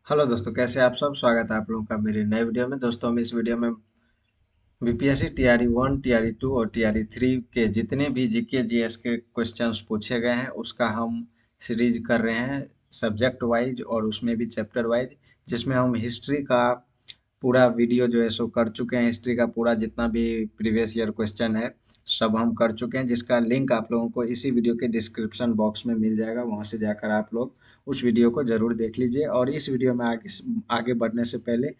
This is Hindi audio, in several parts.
हेलो दोस्तों, कैसे आप सब। स्वागत है आप लोगों का मेरे नए वीडियो में। दोस्तों, हम इस वीडियो में बीपीएससी टीआरई 1, टीआरई 2 और टीआरई 3 के जितने भी जीके जीएस के क्वेश्चंस पूछे गए हैं उसका हम सीरीज कर रहे हैं सब्जेक्ट वाइज और उसमें भी चैप्टर वाइज, जिसमें हम हिस्ट्री का पूरा वीडियो जो है सो कर चुके हैं। हिस्ट्री का पूरा जितना भी प्रीवियस ईयर क्वेश्चन है सब हम कर चुके हैं, जिसका लिंक आप लोगों को इसी वीडियो के डिस्क्रिप्शन बॉक्स में मिल जाएगा। वहां से जाकर आप लोग उस वीडियो को जरूर देख लीजिए। और इस वीडियो में आगे आगे बढ़ने से पहले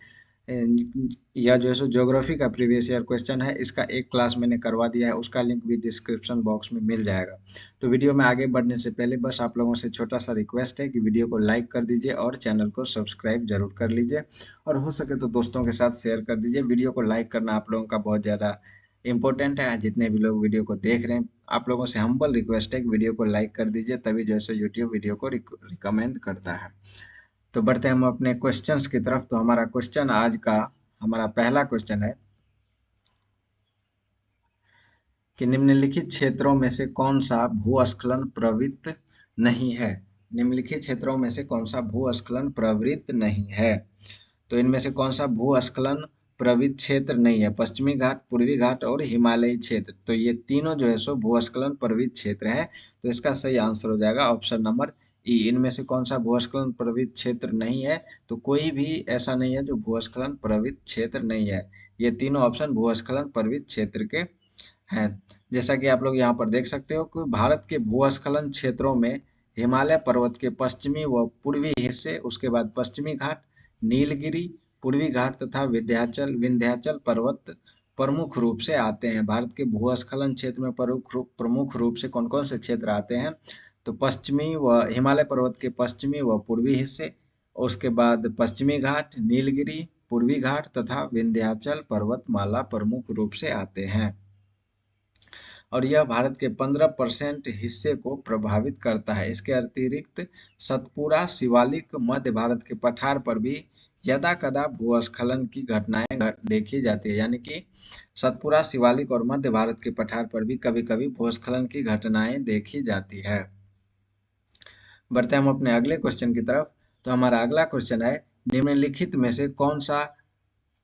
यह जो है सो ज्योग्राफी का प्रीवियस ईयर क्वेश्चन है, इसका एक क्लास मैंने करवा दिया है, उसका लिंक भी डिस्क्रिप्शन बॉक्स में मिल जाएगा। तो वीडियो में आगे बढ़ने से पहले बस आप लोगों से छोटा सा रिक्वेस्ट है कि वीडियो को लाइक कर दीजिए और चैनल को सब्सक्राइब जरूर कर लीजिए, और हो सके तो दोस्तों के साथ शेयर कर दीजिए। वीडियो को लाइक करना आप लोगों का बहुत ज़्यादा इंपॉर्टेंट है। जितने भी लोग वीडियो को देख रहे हैं, आप लोगों से हम्बल रिक्वेस्ट है कि वीडियो को लाइक कर दीजिए, तभी जो है सो यूट्यूब वीडियो को रिकमेंड करता है। तो बढ़ते हैं हम अपने क्वेश्चंस की तरफ। तो हमारा क्वेश्चन आज का, हमारा पहला क्वेश्चन है कि निम्नलिखित क्षेत्रों में से कौन सा भूस्खलन प्रवृत्त नहीं है। निम्नलिखित क्षेत्रों में से कौन सा भूस्खलन प्रवृत्त नहीं है। तो इनमें से कौन सा भूस्खलन प्रवृत्त क्षेत्र नहीं है। पश्चिमी घाट, पूर्वी घाट और हिमालयी क्षेत्र, तो ये तीनों जो है सो भूस्खलन प्रवृत्त क्षेत्र है। तो इसका सही आंसर हो जाएगा ऑप्शन नंबर ई। इनमें से कौन सा भूस्खलन प्रवृत्त क्षेत्र नहीं है। तो कोई भी ऐसा नहीं है जो भूस्खलन प्रवृत्त क्षेत्र नहीं है। ये तीनों ऑप्शन भूस्खलन प्रवृत्त क्षेत्र के हैं। जैसा कि आप लोग यहाँ पर देख सकते हो कि भारत के भूस्खलन क्षेत्रों में हिमालय पर्वत के पश्चिमी व पूर्वी हिस्से, उसके बाद पश्चिमी घाट, नीलगिरी, पूर्वी घाट तथा विंध्याचल विंध्याचल पर्वत प्रमुख रूप से आते हैं। भारत के भूस्खलन क्षेत्र में प्रमुख रूप से कौन कौन से क्षेत्र आते हैं। तो पश्चिमी व हिमालय पर्वत के पश्चिमी व पूर्वी हिस्से, उसके बाद पश्चिमी घाट, नीलगिरी, पूर्वी घाट तथा विंध्याचल पर्वतमाला प्रमुख रूप से आते हैं। और यह भारत के 15% हिस्से को प्रभावित करता है। इसके अतिरिक्त सतपुरा, शिवालिक, मध्य भारत के पठार पर भी यदा कदा भूस्खलन की घटनाएं देखी जाती है। यानी कि सतपुरा, शिवालिक और मध्य भारत के पठार पर भी कभी कभी भूस्खलन की घटनाएं देखी जाती है। बढ़ते हैं हम अपने अगले क्वेश्चन की तरफ। तो हमारा अगला क्वेश्चन है, निम्नलिखित में से कौन सा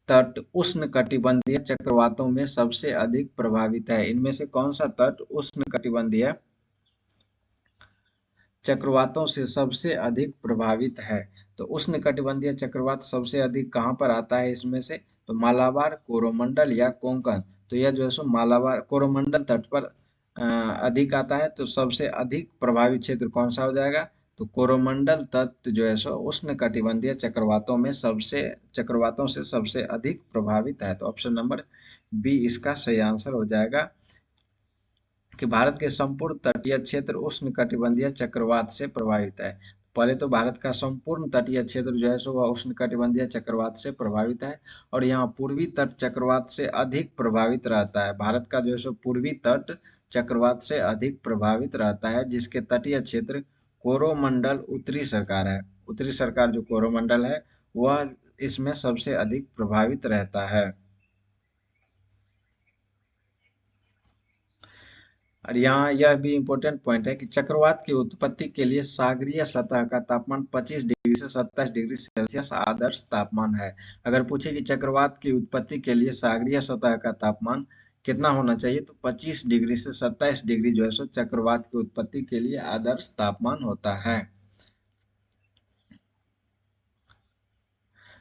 तट उष्णकटिबंधीय चक्रवातों में सबसे अधिक प्रभावित है। इनमें से कौन सा तट उष्णकटिबंधीय चक्रवातों से सबसे अधिक प्रभावित है। तो उष्णकटिबंधीय चक्रवात सबसे अधिक कहाँ पर आता है इसमें से। तो मालाबार, कोरोमंडल या कोंकण। तो यह जो है सो मालाबार कोरोमंडल तट पर अधिक आता है। तो सबसे अधिक प्रभावित क्षेत्र कौन सा हो जाएगा। तो कोरोमंडल तट जो है सो उष्णकटिबंधीय चक्रवातों से सबसे अधिक प्रभावित है। तो ऑप्शन नंबर बी इसका सही आंसर हो जाएगा कि भारत के संपूर्ण तटीय क्षेत्र उष्णकटिबंधीय चक्रवात से प्रभावित है। पहले तो भारत का संपूर्ण तटीय क्षेत्र जो है सो वह उष्णकटिबंधीय चक्रवात से प्रभावित है, और यहाँ पूर्वी तट चक्रवात से अधिक प्रभावित रहता है। भारत का जो है सो पूर्वी तट चक्रवात से अधिक प्रभावित रहता है, जिसके तटीय क्षेत्र कोरोमंडल उत्तरी सरकार है। उत्तरी सरकार जो कोरोमंडल है वह इसमें सबसे अधिक प्रभावित रहता है। और यहाँ यह भी इम्पोर्टेंट पॉइंट है कि चक्रवात की उत्पत्ति के लिए सागरीय सतह का तापमान 25 डिग्री से 27 डिग्री सेल्सियस आदर्श तापमान है। अगर पूछे कि चक्रवात की उत्पत्ति के लिए सागरीय सतह का तापमान कितना होना चाहिए, तो 25 डिग्री से 27 डिग्री जो है सो चक्रवात की उत्पत्ति के लिए आदर्श तापमान होता है।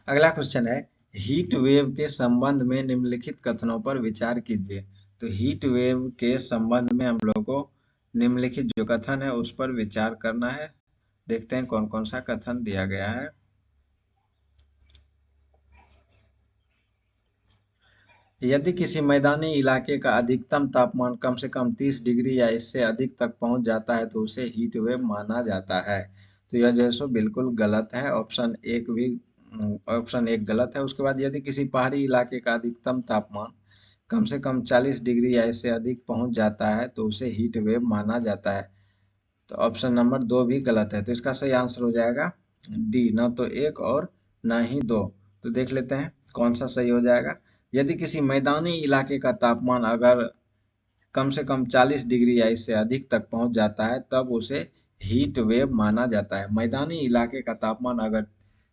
अगला क्वेश्चन है, हीट वेव के संबंध में निम्नलिखित कथनों पर विचार कीजिए। तो हीट वेव के संबंध में हम लोग को निम्नलिखित जो कथन है उस पर विचार करना है। देखते हैं कौन कौन सा कथन दिया गया है। यदि किसी मैदानी इलाके का अधिकतम तापमान कम से कम 30 डिग्री या इससे अधिक तक पहुंच जाता है तो उसे हीट वेव माना जाता है। तो यह जो है सो बिल्कुल गलत है। ऑप्शन एक गलत है। उसके बाद, यदि किसी पहाड़ी इलाके का अधिकतम तापमान कम से कम 40 डिग्री या इससे अधिक पहुंच जाता है तो उसे हीट वेव माना जाता है। तो ऑप्शन नंबर दो भी गलत है। तो इसका सही आंसर हो जाएगा डी, ना तो एक और ना ही दो। तो देख लेते हैं कौन सा सही हो जाएगा। यदि किसी मैदानी इलाके का तापमान अगर कम से कम 40 डिग्री या इससे अधिक तक पहुंच जाता है तब उसे हीट वेव माना जाता है। मैदानी इलाके का तापमान अगर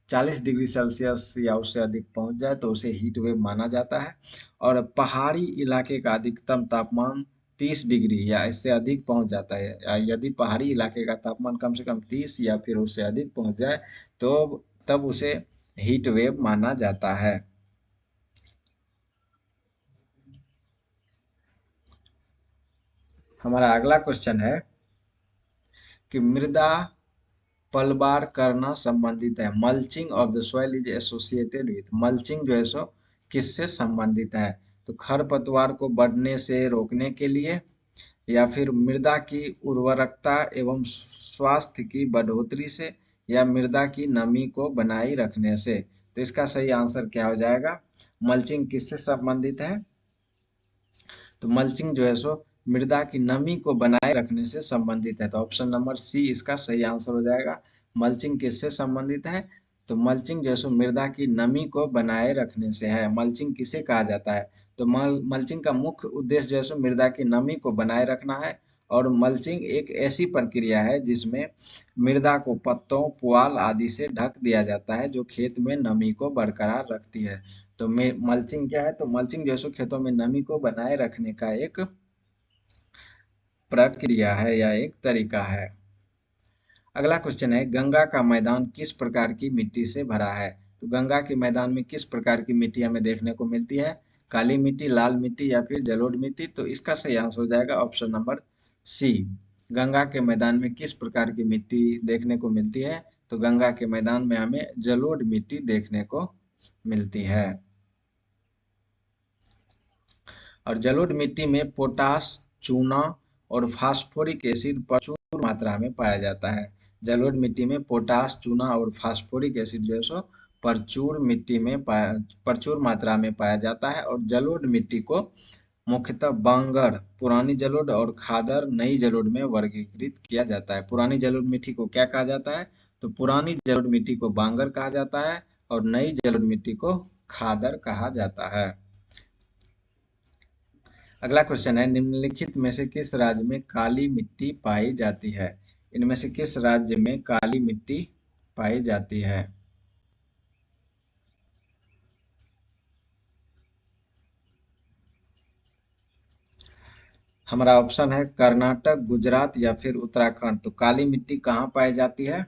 40 डिग्री सेल्सियस या उससे अधिक पहुंच जाए तो उसे हीट वेव माना जाता है। और पहाड़ी इलाके का अधिकतम तापमान 30 डिग्री या इससे अधिक पहुंच जाता है, या यदि पहाड़ी इलाके का तापमान कम से कम 30 या फिर उससे अधिक पहुंच जाए तो तब उसे हीट वेव माना जाता है। हमारा अगला क्वेश्चन है कि मृदा पलबार करना संबंधित है। Mulching of the soil is associated with, mulching जो है सो किससे संबंधित है? तो खरपतवार को बढ़ने से रोकने के लिए, या फिर मृदा की उर्वरकता एवं स्वास्थ्य की बढ़ोतरी से, या मृदा की नमी को बनाए रखने से। तो इसका सही आंसर क्या हो जाएगा? मल्चिंग किससे संबंधित है? तो मल्चिंग जो है सो मृदा की नमी को बनाए रखने से संबंधित है। तो ऑप्शन नंबर सी इसका सही आंसर हो जाएगा। मल्चिंग किससे संबंधित है? तो मल्चिंग जो है सो मृदा की नमी को बनाए रखने से है। मल्चिंग किसे कहा जाता है? तो मल्चिंग का मुख्य उद्देश्य जो है सो मृदा की नमी को बनाए रखना है। और मल्चिंग एक ऐसी प्रक्रिया है जिसमें मृदा को पत्तों, पुआल आदि से ढक दिया जाता है जो खेत में नमी को बरकरार रखती है। तो मल्चिंग क्या है? तो मल्चिंग जो है सो खेतों में नमी को बनाए रखने का एक प्रक्रिया है या एक तरीका है। अगला क्वेश्चन है, गंगा का मैदान किस प्रकार की मिट्टी से भरा है? तो गंगा के मैदान में किस प्रकार की मिट्टी हमें देखने को मिलती है? काली मिट्टी, लाल मिट्टी या फिर जलोढ़ मिट्टी? तो इसका सही आंसर हो जाएगा ऑप्शन नंबर सी। गंगा के मैदान में किस प्रकार की मिट्टी देखने को मिलती है? तो गंगा के मैदान में हमें जलोढ़ मिट्टी देखने को मिलती है। और जलोढ़ मिट्टी में पोटाश, चूना और फास्फोरिक एसिड प्रचुर मात्रा में पाया जाता है। जलोढ़ मिट्टी में पोटाश, चूना और फास्फोरिक एसिड जो है सो प्रचुर मात्रा में पाया जाता है। और जलोढ़ मिट्टी को मुख्यतः बांगर, पुरानी जलोढ़ और खादर, नई जलोढ़ में वर्गीकृत किया जाता है। पुरानी जलोढ़ मिट्टी को क्या कहा जाता है? तो पुरानी जलोढ़ मिट्टी को बांगर कहा जाता है और नई जलोढ़ मिट्टी को खादर कहा जाता है। अगला क्वेश्चन है, निम्नलिखित में से किस राज्य में काली मिट्टी पाई जाती है? इनमें से किस राज्य में काली मिट्टी पाई जाती है? हमारा ऑप्शन है कर्नाटक, गुजरात या फिर उत्तराखंड। तो काली मिट्टी कहाँ पाई जाती है?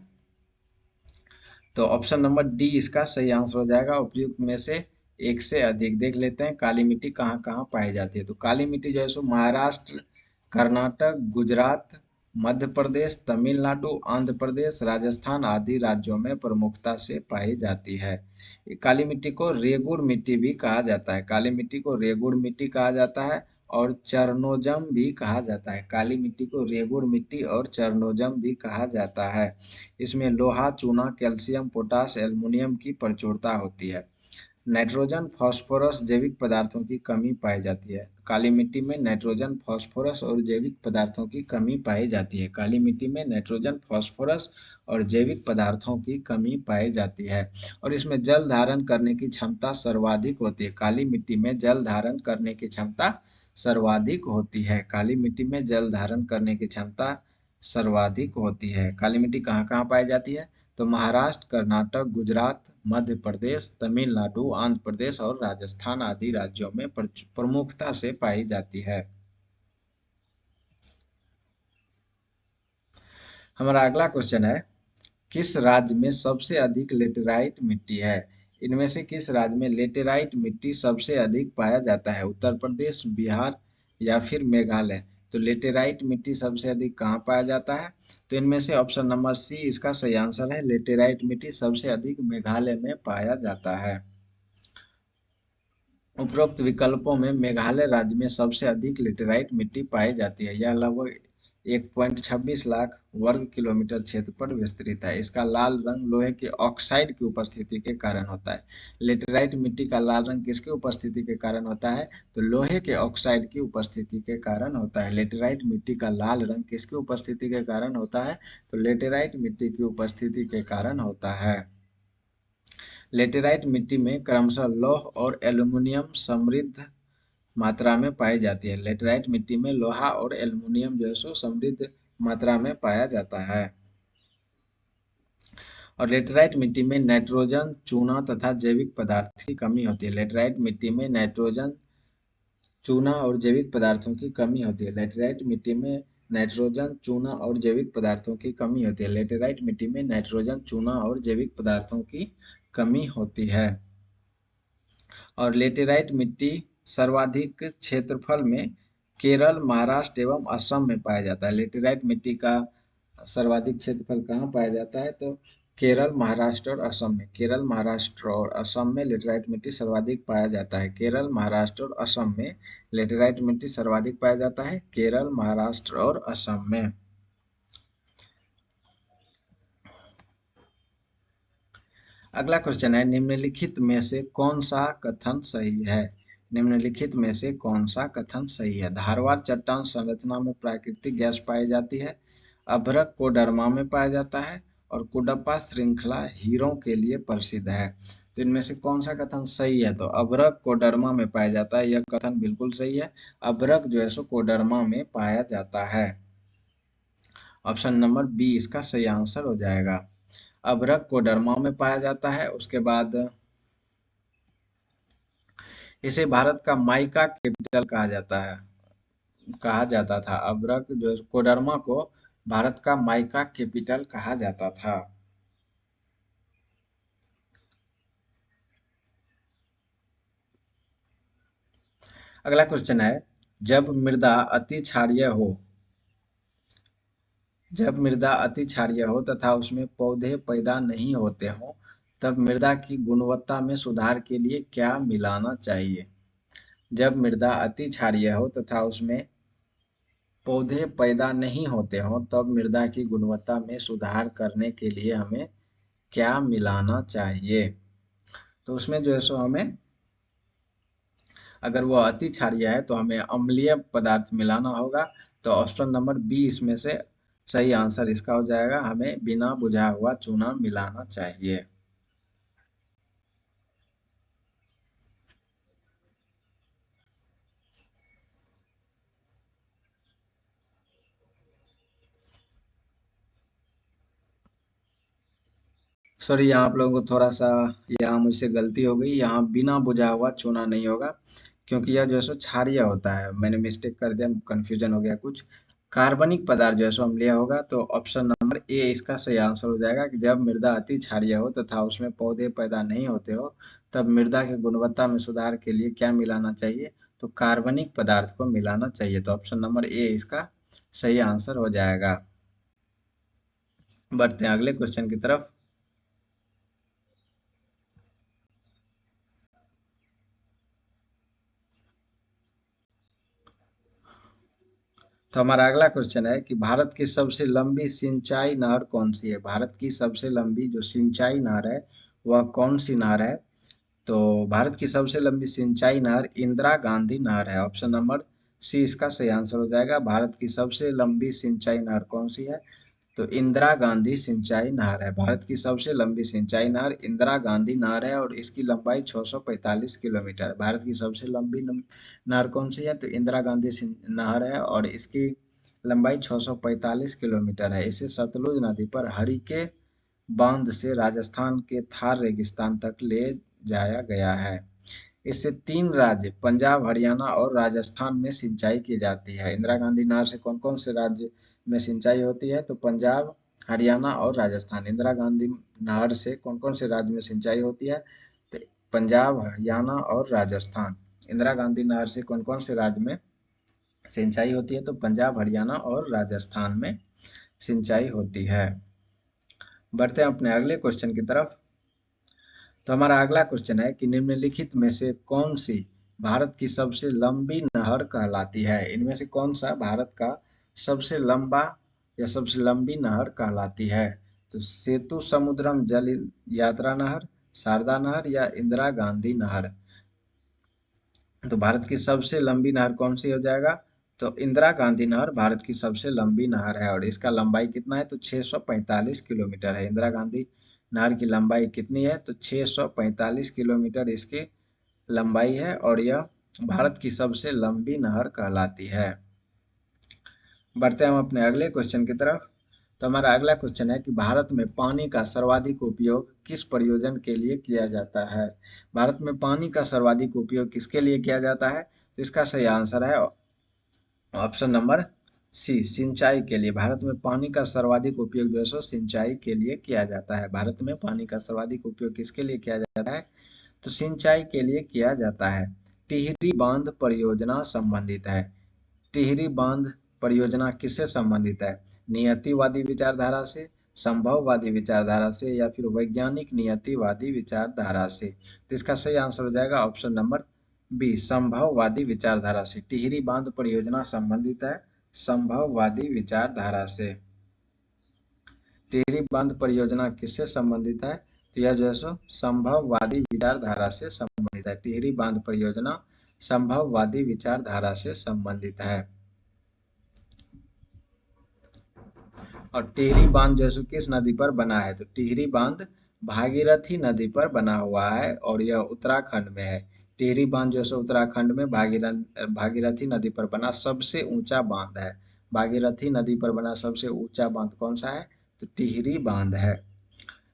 तो ऑप्शन नंबर डी इसका सही आंसर हो जाएगा। उपयुक्त में से एक से अधिक देख लेते हैं काली मिट्टी कहाँ कहाँ पाई जाती है। तो काली मिट्टी जो है सो महाराष्ट्र, कर्नाटक, गुजरात, मध्य प्रदेश, तमिलनाडु, आंध्र प्रदेश, राजस्थान आदि राज्यों में प्रमुखता से पाई जाती है। काली मिट्टी को रेगुड़ मिट्टी भी कहा जाता है। काली मिट्टी को रेगुड़ मिट्टी कहा जाता है और चरनोजम भी कहा जाता है। काली मिट्टी को रेगुड़ मिट्टी और चरनोजम भी कहा जाता है। इसमें लोहा, चूना, कैल्शियम, पोटाश, एल्युमिनियम की प्रचुरता होती है। नाइट्रोजन, फास्फोरस, जैविक पदार्थों की कमी पाई जाती है। काली मिट्टी में नाइट्रोजन, फास्फोरस और जैविक पदार्थों की कमी पाई जाती है। काली मिट्टी में नाइट्रोजन, फास्फोरस और जैविक पदार्थों की कमी पाई जाती है। और इसमें जल धारण करने की क्षमता सर्वाधिक होती है। काली मिट्टी में जल धारण करने की क्षमता सर्वाधिक होती है। काली मिट्टी में जल धारण करने की क्षमता सर्वाधिक होती है। काली मिट्टी कहाँ कहाँ पाई जाती है? तो महाराष्ट्र, कर्नाटक, गुजरात, मध्य प्रदेश, तमिलनाडु, आंध्र प्रदेश और राजस्थान आदि राज्यों में प्रमुखता से पाई जाती है। हमारा अगला क्वेश्चन है, किस राज्य में सबसे अधिक लेटेराइट मिट्टी है? इनमें से किस राज्य में लेटेराइट मिट्टी सबसे अधिक पाया जाता है? उत्तर प्रदेश, बिहार या फिर मेघालय? तो लेटेराइट मिट्टी सबसे अधिक कहाँ पाया जाता है? तो इनमें से ऑप्शन नंबर सी इसका सही आंसर है। लेटेराइट मिट्टी सबसे अधिक मेघालय में पाया जाता है। उपरोक्त विकल्पों में मेघालय राज्य में सबसे अधिक लेटेराइट मिट्टी पाई जाती है। यह लगभग 1.26 लाख वर्ग किलोमीटर क्षेत्र पर विस्तृत है। इसका लाल रंग लोहे के ऑक्साइड की उपस्थिति के कारण होता है। लेटेराइट मिट्टी का लाल रंग किसकी उपस्थिति के कारण होता है? तो लोहे के ऑक्साइड की उपस्थिति के कारण होता है। लेटेराइट मिट्टी का लाल रंग किसकी उपस्थिति के कारण होता है? तो लेटेराइट मिट्टी की उपस्थिति के कारण होता है। लेटेराइट मिट्टी में क्रमशः लौह और एल्युमिनियम समृद्ध मात्रा में पाई जाती है। लेटेराइट मिट्टी में लोहा और एल्युमिनियम जो है सो समृद्ध मात्रा में पाया जाता है। और लेटेराइट मिट्टी में नाइट्रोजन, चूना तथा जैविक पदार्थ की कमी होती है। लेटेराइट मिट्टी में नाइट्रोजन, चूना और जैविक पदार्थों की कमी होती है। लेटेराइट मिट्टी में नाइट्रोजन, चूना और जैविक पदार्थों की कमी होती है। लेटेराइट मिट्टी में नाइट्रोजन, चूना और जैविक पदार्थों की कमी होती है। और लेटेराइट मिट्टी सर्वाधिक क्षेत्रफल में केरल, महाराष्ट्र एवं असम में पाया जाता है। लेटेराइट मिट्टी का सर्वाधिक क्षेत्रफल कहाँ पाया जाता है? तो केरल, महाराष्ट्र और असम में। केरल, महाराष्ट्र और असम में लेटेराइट मिट्टी सर्वाधिक पाया जाता है। केरल, महाराष्ट्र और असम में लेटेराइट मिट्टी सर्वाधिक पाया जाता है। केरल, महाराष्ट्र और असम में। अगला क्वेश्चन है, निम्नलिखित में से कौन सा कथन सही है? निम्नलिखित में से कौन सा कथन सही है? धारवाड़ चट्टान संरचना में प्राकृतिक गैस पाई जाती है। अभ्रक कोडरमा में पाया जाता है। और कुडप्पा श्रृंखला हीरों के लिए प्रसिद्ध है। तो इनमें से कौन सा कथन सही है? तो अभ्रक कोडरमा में पाया जाता है, यह कथन बिल्कुल सही है। अभ्रक जो है सो कोडरमा में पाया जाता है। ऑप्शन नंबर बी इसका सही आंसर हो जाएगा। अभ्रक कोडरमा में पाया जाता है। उसके बाद इसे भारत का माइका कैपिटल कहा जाता है, कहा जाता था। अभ्रक जो कोडरमा को भारत का माइका कैपिटल कहा जाता था। अगला क्वेश्चन है, जब मृदा अति क्षारीय हो, जब मृदा अति क्षारीय हो तथा उसमें पौधे पैदा नहीं होते हो, तब मृदा की गुणवत्ता में सुधार के लिए क्या मिलाना चाहिए? जब मृदा अति क्षारीय हो तथा उसमें पौधे पैदा नहीं होते हों, तब मृदा की गुणवत्ता में सुधार करने के लिए हमें क्या मिलाना चाहिए? तो उसमें जो है सो हमें, अगर वो अति क्षारीय है तो हमें अम्लीय पदार्थ मिलाना होगा। तो ऑप्शन नंबर बी इसमें से सही आंसर इसका हो जाएगा। हमें बिना बुझा हुआ चूना मिलाना चाहिए। सॉरी, यहाँ आप लोगों को थोड़ा सा, यहाँ मुझसे गलती हो गई। यहाँ बिना बुझा हुआ चूना नहीं होगा, क्योंकि यह जो है सो क्षारीय होता है। मैंने मिस्टेक कर दिया, कंफ्यूजन हो गया कुछ। कार्बनिक पदार्थ जो है सो अम्लीय होगा। तो ऑप्शन नंबर ए इसका सही आंसर हो जाएगा कि जब मृदा अति क्षारीय हो तथा उसमें पौधे पैदा नहीं होते हो, तब मृदा की गुणवत्ता में सुधार के लिए क्या मिलाना चाहिए? तो कार्बनिक पदार्थ को मिलाना चाहिए। तो ऑप्शन नंबर ए इसका सही आंसर हो जाएगा। बढ़ते हैं अगले क्वेश्चन की तरफ। तो हमारा अगला क्वेश्चन है कि भारत की सबसे लंबी सिंचाई नहर कौन सी है? भारत की सबसे लंबी जो सिंचाई नहर है वह कौन सी नहर है? तो भारत की सबसे लंबी सिंचाई नहर इंदिरा गांधी नहर है। ऑप्शन नंबर सी इसका सही आंसर हो जाएगा। भारत की सबसे लंबी सिंचाई नहर कौन सी है? तो इंदिरा गांधी सिंचाई नहर है। भारत की सबसे लंबी सिंचाई नहर इंदिरा गांधी नहर है और इसकी लंबाई 645 किलोमीटर है। भारत की सबसे लंबी नहर कौन सी है? तो इंदिरा गांधी नहर है और इसकी लंबाई 645 किलोमीटर है। इसे सतलुज नदी पर हरिके बांध से राजस्थान के थार रेगिस्तान तक ले जाया गया है। इससे तीन राज्य पंजाब, हरियाणा और राजस्थान में सिंचाई की जाती है। इंदिरा गांधी नहर से कौन कौन से राज्य में सिंचाई होती है? तो पंजाब, हरियाणा और राजस्थान। इंदिरा गांधी नहर से कौन कौन से राज्य में सिंचाई होती है? तो पंजाब, हरियाणा और राजस्थान। इंदिरा गांधी नहर से कौन कौन से राज्य में सिंचाई होती है? तो पंजाब, हरियाणा और राजस्थान में सिंचाई होती है। बढ़ते हैं अपने अगले क्वेश्चन की तरफ। तो हमारा अगला क्वेश्चन है कि निम्नलिखित में से कौन सी भारत की सबसे लंबी नहर कहलाती है? इनमें से कौन सा भारत का सबसे लंबा या सबसे लंबी नहर कहलाती है? तो सेतु समुद्रम जल यात्रा नहर, शारदा नहर या इंदिरा गांधी नहर। तो भारत की सबसे लंबी नहर कौन सी हो जाएगा? तो इंदिरा गांधी नहर भारत की सबसे लंबी नहर है और इसका लंबाई कितना है? तो 645 किलोमीटर है। इंदिरा गांधी नहर की लंबाई कितनी है? तो 645 किलोमीटर इसकी लंबाई है और यह भारत की सबसे लंबी नहर कहलाती है। बढ़ते हैं हम अपने अगले क्वेश्चन की तरफ। तो हमारा अगला क्वेश्चन है कि भारत में पानी का सर्वाधिक उपयोग किस प्रयोजन के लिए किया जाता है। भारत में पानी का सर्वाधिक उपयोग किसके लिए किया जाता है, तो इसका सही आंसर है ऑप्शन नंबर सी, सिंचाई के लिए। भारत में पानी का सर्वाधिक उपयोग जो है सो सिंचाई के लिए किया जाता है। भारत में पानी का सर्वाधिक उपयोग किसके लिए किया जाता है, तो सिंचाई के लिए किया जाता है। टिहरी बांध परियोजना संबंधित है। टिहरी बांध परियोजना किससे संबंधित है, नियतिवादी विचारधारा से, संभववादी विचारधारा से, या फिर वैज्ञानिक नियतिवादी विचारधारा से। तो इसका सही आंसर हो जाएगा ऑप्शन नंबर बी, संभववादी विचारधारा से। टिहरी बांध परियोजना संबंधित है संभववादी विचारधारा से। टिहरी बांध परियोजना किससे संबंधित है, तो यह जो है सो संभववादी विचारधारा से संबंधित है। टिहरी बांध परियोजना संभववादी विचारधारा से संबंधित है। और टिहरी बांध जो है सो किस नदी पर बना है, तो टिहरी बांध भागीरथी नदी पर बना हुआ है और यह उत्तराखंड में है। टिहरी बांध जो है सो उत्तराखंड में भागीरथी नदी पर बना सबसे ऊंचा बांध है। भागीरथी नदी पर बना सबसे ऊंचा बांध कौन सा है, तो टिहरी बांध है।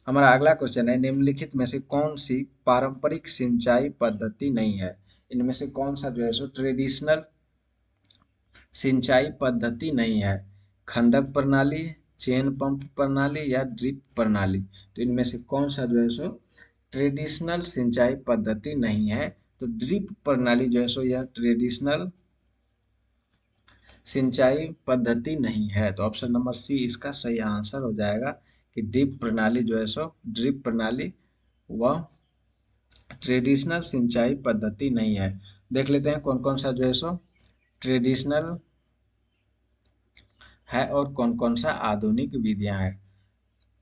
हमारा अगला क्वेश्चन है, निम्नलिखित में से कौन सी पारंपरिक सिंचाई पद्धति नहीं है। इनमें से कौन सा जो है सो ट्रेडिशनल सिंचाई पद्धति नहीं है। खंडक प्रणाली, चेन पंप प्रणाली, या ड्रिप प्रणाली। तो इनमें से कौन सा जो है सो ट्रेडिशनल सिंचाई पद्धति नहीं है, तो ड्रिप प्रणाली जो है सो यह ट्रेडिशनल सिंचाई पद्धति नहीं है। तो ऑप्शन नंबर सी इसका सही आंसर हो जाएगा कि ड्रिप प्रणाली जो है सो ड्रिप प्रणाली वह ट्रेडिशनल सिंचाई पद्धति नहीं है। देख लेते हैं कौन कौन सा जो है सो ट्रेडिशनल है और कौन कौन सा आधुनिक विधियां हैं।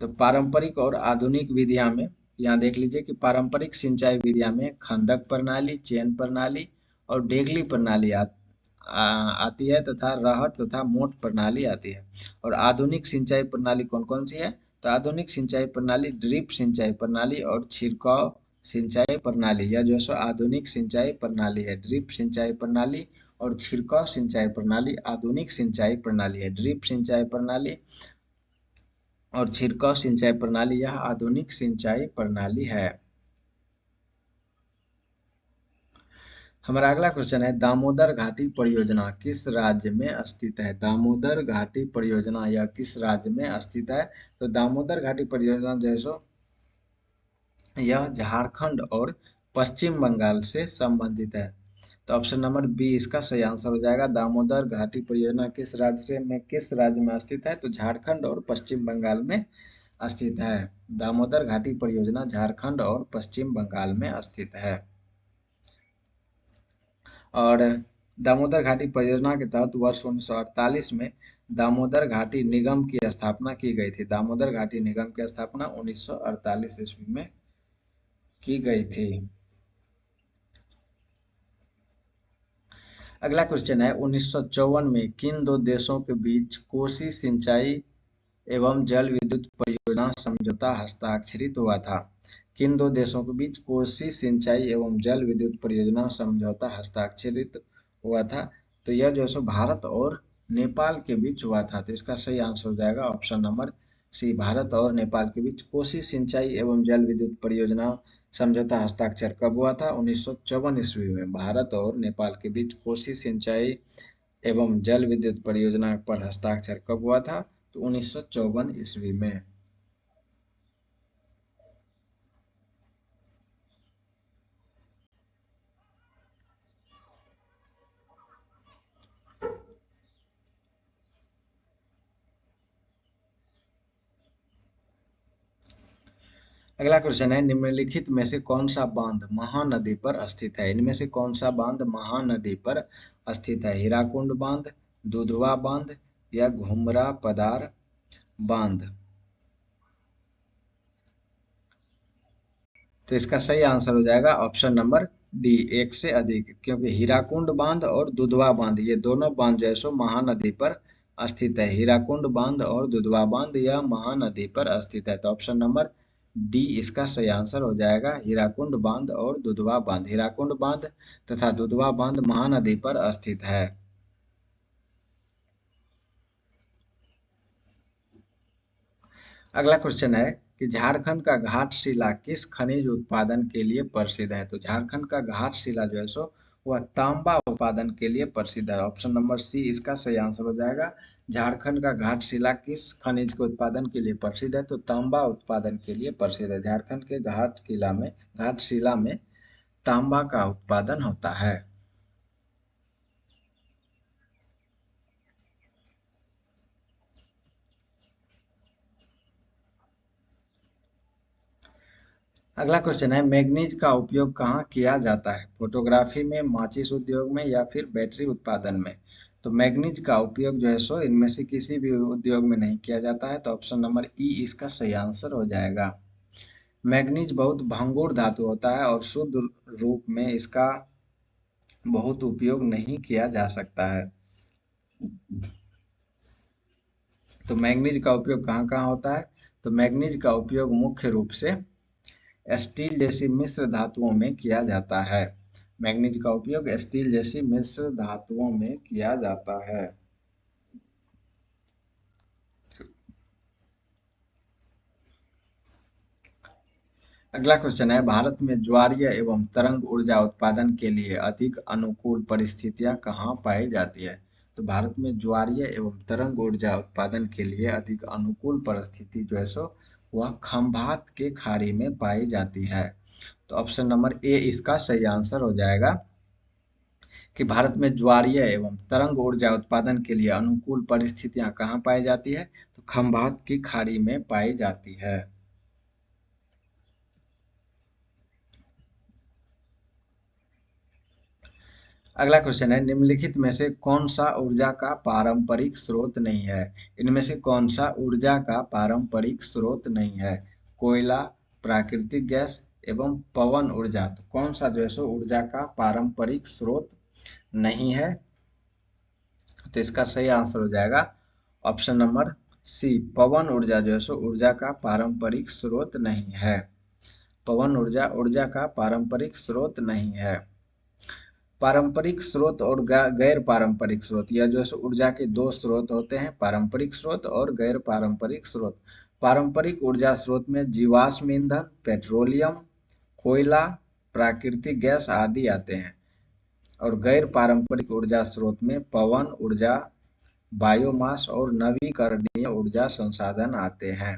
तो पारंपरिक और आधुनिक विधियां में यहाँ देख लीजिए कि पारंपरिक सिंचाई विधियां में खंडक प्रणाली, चेन प्रणाली और डेगली प्रणाली आती है, तथा रहर तथा मोट प्रणाली आती है। और आधुनिक सिंचाई प्रणाली कौन कौन सी है, तो आधुनिक सिंचाई प्रणाली ड्रिप सिंचाई प्रणाली और छिड़काव सिंचाई प्रणाली, यह जो है सो आधुनिक सिंचाई प्रणाली है। ड्रिप सिंचाई प्रणाली और छिड़काव सिंचाई प्रणाली आधुनिक सिंचाई प्रणाली है। ड्रिप सिंचाई प्रणाली और छिड़काव सिंचाई प्रणाली यह आधुनिक सिंचाई प्रणाली है। हमारा अगला क्वेश्चन है, दामोदर घाटी परियोजना किस राज्य में स्थित है। दामोदर घाटी परियोजना यह किस राज्य में स्थित है, तो दामोदर घाटी परियोजना जो है सो यह झारखंड और पश्चिम बंगाल से संबंधित है। तो ऑप्शन नंबर बी इसका सही आंसर हो जाएगा। दामोदर घाटी परियोजना किस राज्य में स्थित है, तो झारखंड और पश्चिम बंगाल में स्थित है। दामोदर घाटी परियोजना झारखंड और पश्चिम बंगाल में स्थित है। और दामोदर घाटी परियोजना के तहत वर्ष 1948 में दामोदर घाटी निगम की स्थापना की गई थी। दामोदर घाटी निगम की स्थापना 1948 ईस्वी में की गई थी। अगला क्वेश्चन है, 1954 में किन दो देशों के बीच कोसी सिंचाई एवं जल विद्युत परियोजना समझौता हस्ताक्षरित हुआ था। किन दो देशों के बीच कोसी सिंचाई एवं जल विद्युत परियोजना समझौता हस्ताक्षरित हुआ था, तो यह जो है सो भारत और नेपाल के बीच हुआ था। तो इसका सही आंसर हो जाएगा ऑप्शन नंबर सी, भारत और नेपाल के बीच कोसी सिंचाई एवं जल विद्युत परियोजना समझौता हस्ताक्षर कब हुआ था, 1954 ईस्वी में। भारत और नेपाल के बीच कोसी सिंचाई एवं जल विद्युत परियोजना पर हस्ताक्षर कब हुआ था, तो 1954 ईस्वी में। अगला क्वेश्चन है, निम्नलिखित में से कौन सा बांध महानदी पर स्थित है। इनमें से कौन सा बांध महानदी पर स्थित है। हीराकुंड बांध, दुधवा बांध, या घुमरा पदार बांध। तो इसका सही आंसर हो जाएगा ऑप्शन नंबर डी, एक से अधिक, क्योंकि हीराकुंड बांध और दुधवा बांध ये दोनों बांध जो है सो महानदी पर स्थित है। हीराकुंड बांध और दुधवा बांध यह महानदी पर स्थित है। तो ऑप्शन नंबर डी इसका सही आंसर हो जाएगा, हीराकुंड बांध और दुधवा बांध। हीराकुंड बांध तथा दुधवा बांध महानदी पर स्थित है। अगला क्वेश्चन है कि झारखंड का घाटशिला किस खनिज उत्पादन के लिए प्रसिद्ध है। तो झारखंड का घाटशिला जो है सो वह तांबा उत्पादन के लिए प्रसिद्ध है। ऑप्शन नंबर सी इसका सही आंसर हो जाएगा। झारखंड का घाटशिला किस खनिज के उत्पादन के लिए प्रसिद्ध है। तो तांबा उत्पादन के लिए प्रसिद्ध है। झारखंड के घाटशिला में तांबा का उत्पादन होता है। अगला क्वेश्चन है मैग्नीज का उपयोग कहाँ किया जाता है। फोटोग्राफी में, माचिस उद्योग में या फिर बैटरी उत्पादन में। तो मैग्नीज का उपयोग जो है सो इनमें से किसी भी उद्योग में नहीं किया जाता है। तो ऑप्शन नंबर ई इसका सही आंसर हो जाएगा। मैग्नीज बहुत भंगुर धातु होता है और शुद्ध रूप में इसका बहुत उपयोग नहीं किया जा सकता है। तो मैग्नीज का उपयोग कहाँ कहाँ होता है। तो मैग्नीज का उपयोग मुख्य रूप से स्टील जैसी मिश्र धातुओं में किया जाता है। मैग्नीज का उपयोग स्टील जैसी मिश्र धातुओं में किया जाता है। अगला क्वेश्चन है भारत में ज्वारीय एवं तरंग ऊर्जा उत्पादन के लिए अधिक अनुकूल परिस्थितियां कहाँ पाई जाती है। तो भारत में ज्वारीय एवं तरंग ऊर्जा उत्पादन के लिए अधिक अनुकूल परिस्थिति जो है सो वह खंभात के खाड़ी में पाई जाती है। तो ऑप्शन नंबर ए इसका सही आंसर हो जाएगा कि भारत में ज्वारीय एवं तरंग ऊर्जा उत्पादन के लिए अनुकूल परिस्थितियां कहाँ पाई जाती है। तो खंभात की खाड़ी में पाई जाती है। अगला क्वेश्चन है निम्नलिखित में से कौन सा ऊर्जा का पारंपरिक स्रोत नहीं है। इनमें से कौन सा ऊर्जा का पारंपरिक स्रोत नहीं है। कोयला, प्राकृतिक गैस एवं पवन ऊर्जा। तो कौन सा जो है सो ऊर्जा का पारंपरिक स्रोत नहीं है। तो इसका सही आंसर हो जाएगा ऑप्शन नंबर सी पवन ऊर्जा जो है सो ऊर्जा का पारंपरिक स्रोत नहीं है। पवन ऊर्जा ऊर्जा का पारंपरिक स्रोत नहीं है। पारंपरिक स्रोत और गैर पारंपरिक स्रोत यह जो है सो ऊर्जा के दो स्रोत होते हैं, पारंपरिक स्रोत और गैर पारंपरिक स्रोत। पारंपरिक ऊर्जा स्रोत में जीवाश्म ईंधन, पेट्रोलियम, कोयला, प्राकृतिक गैस आदि आते हैं। और गैर पारंपरिक ऊर्जा स्रोत में पवन ऊर्जा, बायोमास और नवीकरणीय ऊर्जा संसाधन आते हैं।